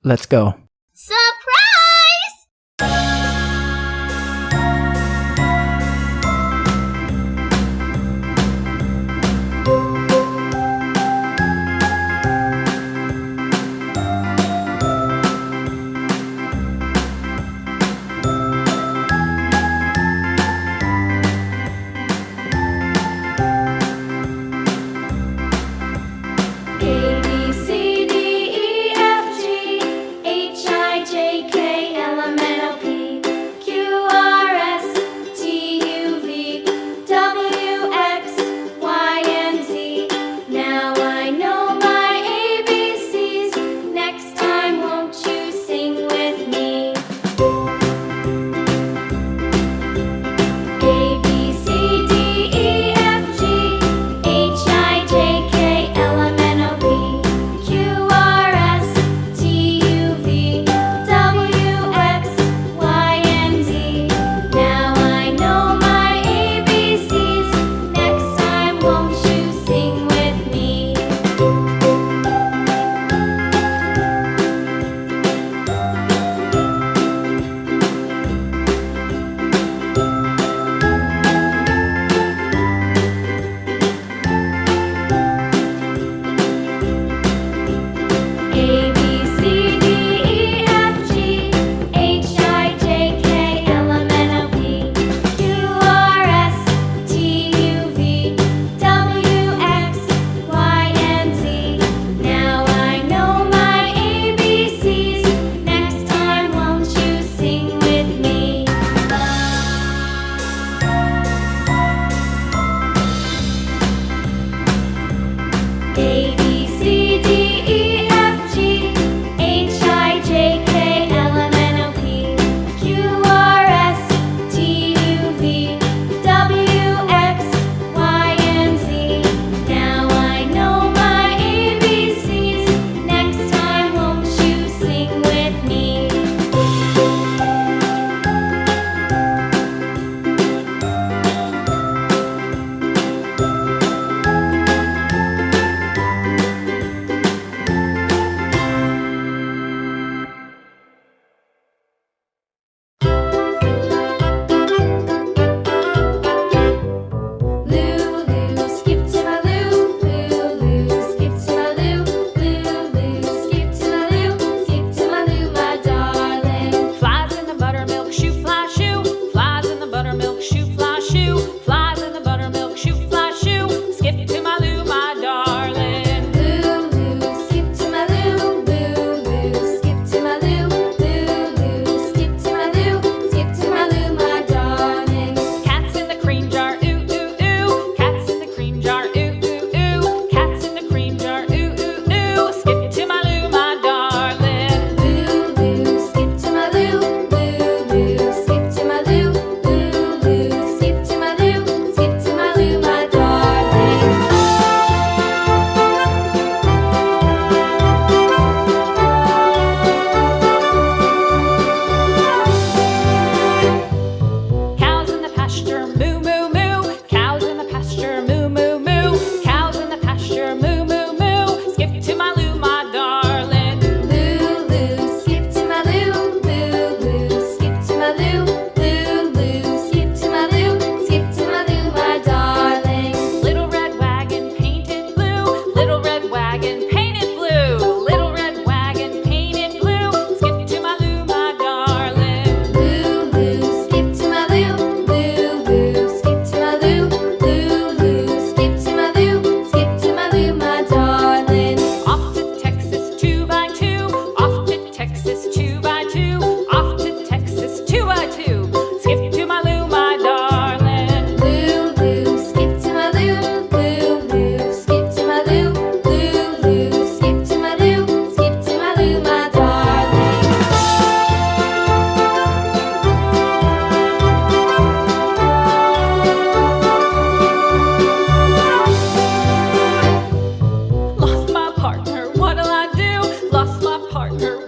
Let's go. Surprise! A, B, C, D, E, F, G, H, I, J, K, L, M, N, O, P, Q, R, S, T, U, V, W, X, Y, and Z. Now I know my ABCs. Next time, won't you sing with me? A, B, C, D, E, F, G, H, I, J, K, L, M, N, O, P, Q, R, S, T, U, V, W, X, Y, and Z. Now I know my ABCs. Next time, won't you sing with me? A, B, C, D, E, F, G, H, I, J, K, L, M, N, O, P, Q, R, S, T, U, V, W, X, Y, and Z. Now I know my ABCs. Next time, won't you sing with me? A, B, C, D, E, F, G, H, I, J, K, L, M, N, O, P, Q, R, S, T, U, V, W, X, Y, and Z. Now I know my ABCs. Next time, won't you sing with me? Lulu, skip to my loo. Lulu, skip to my loo. Lulu, skip to my loo. Skip to my loo, my darling. Flies in the buttermilk shoe, fly shoe. Flies in the buttermilk shoe, fly shoe. Flies in the buttermilk shoe, fly shoe. Skip to my loo, my darling. Lulu, skip to my loo. Lulu, skip to my loo. Lulu, skip to my loo. Skip to my loo, my darling. Cats in the cream jar, ooh ooh ooh. Cats in the cream jar, ooh ooh ooh. Cats in the cream jar, ooh ooh ooh. Skip to my loo, my darling. Lulu, skip to my loo. Lulu, skip to my loo. Lulu, skip to my loo. Skip to my loo, my darling. Cows in the pasture, moo moo moo. Cows in the pasture, moo moo moo. Cows in the pasture, moo moo moo. Skip to my loo, my darling. Lulu, skip to my loo. Lulu, skip to my loo. Lulu, skip to my loo. Skip to my loo, my darling. Little red wagon painted blue. Little red wagon painted blue. Little red wagon painted blue. Skip to my loo, my darling. Lulu, skip to my loo. Lulu, skip to my loo. Lulu, skip to my loo. Skip to my loo, my darling. Off to Texas 2x2. Off to Texas 2x2. Off to Texas 2x2. Skip to my loo, my darling. Lulu, skip to my loo. Lulu, skip to my loo. Lulu, skip to my loo. Skip to my loo, my darling. Lost my partner, what'll I do? Lost my partner,